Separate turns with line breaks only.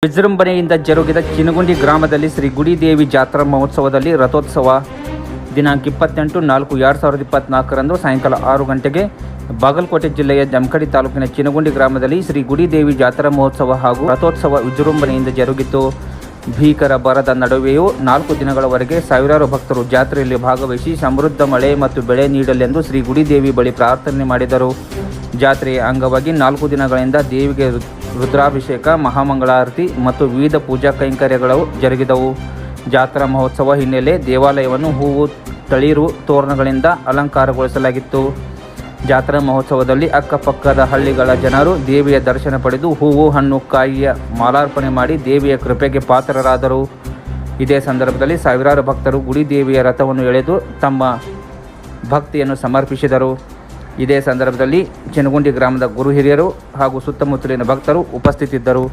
ವಿಜೃಂಭಣೆಯಿಂದ ಜರುಗಿದ ಚಿನಗುಂಡಿ ಗ್ರಾಮದಲ್ಲಿ ಶ್ರೀ ಗುಡಿದೇವಿ ಜಾತ್ರಾ ಮಹೋತ್ಸವದಲ್ಲಿ ರಥೋತ್ಸವ ದಿನಾಂಕ 28/4/2024 ಸಾಯಂಕಾಲ 6 ಗಂಟೆಗೆ ಬಾಗಲಕೋಟೆ ಜಿಲ್ಲೆಯ ಜಮಖಂಡಿ ತಾಲೂಕಿನ ಚಿನಗುಂಡಿ ಗ್ರಾಮದಲ್ಲಿ ಶ್ರೀ ಗುಡಿದೇವಿ ಜಾತ್ರಾ ಮಹೋತ್ಸವ ಹಾಗೂ ರಥೋತ್ಸವ ವಿಜೃಂಭಣೆಯಿಂದ ಜರುಗಿತು. ಭೀಕರ ಬರದ ನಡುವೆಯೂ 4 ದಿನಗಳವರೆಗೆ ಸಾವಿರಾರು ಭಕ್ತರು ಜಾತ್ರೆಯಲ್ಲಿ ಭಾಗವಹಿಸಿ ಸಮೃದ್ಧ ಮಳೆ ಮತ್ತು ಬೆಳೆ ನೀಡಲೆಂದು ಶ್ರೀ ಗುಡಿದೇವಿ ಬಳಿ ಪ್ರಾರ್ಥನೆ ಮಾಡಿದರು. ಜಾತ್ರೆಯ ಅಂಗವಾಗಿ 4 ದಿನಗಳಿಂದ ದೇವಿಗೆ ರುದ್ರಾಭಿಷೇಕ, ಮಹಾಮಂಗಳಾರತಿ ಮತ್ತು ವಿವಿಧ ಪೂಜಾ ಕೈಂಕರ್ಯಗಳು ಜರುಗಿದವು. ಜಾತ್ರಾ ಮಹೋತ್ಸವ ಹಿನ್ನೆಲೆ ದೇವಾಲಯವನ್ನು ಹೂವು, ತಳಿರು ತೋರಣಗಳಿಂದ ಅಲಂಕಾರಗೊಳಿಸಲಾಗಿತ್ತು. ಜಾತ್ರಾ ಮಹೋತ್ಸವದಲ್ಲಿ ಅಕ್ಕಪಕ್ಕದ ಹಳ್ಳಿಗಳ ಜನರು ದೇವಿಯ ದರ್ಶನ ಪಡೆದು ಹೂವು, ಹಣ್ಣು, ಕಾಯಿಯ ಮಾಲಾರ್ಪಣೆ ಮಾಡಿ ದೇವಿಯ ಕೃಪೆಗೆ ಪಾತ್ರರಾದರು. ಇದೇ ಸಂದರ್ಭದಲ್ಲಿ ಸಾವಿರಾರು ಭಕ್ತರು ಗುಡಿ ದೇವಿಯ ರಥವನ್ನು ಎಳೆದು ತಮ್ಮ ಭಕ್ತಿಯನ್ನು ಸಮರ್ಪಿಸಿದರು. ಇದೇ ಸಂದರ್ಭದಲ್ಲಿ ಚಿನಗುಂಡಿ ಗ್ರಾಮದ ಗುರು ಹಿರಿಯರು ಹಾಗೂ ಸುತ್ತಮುತ್ತಲಿನ ಭಕ್ತರು ಉಪಸ್ಥಿತಿದ್ದರು.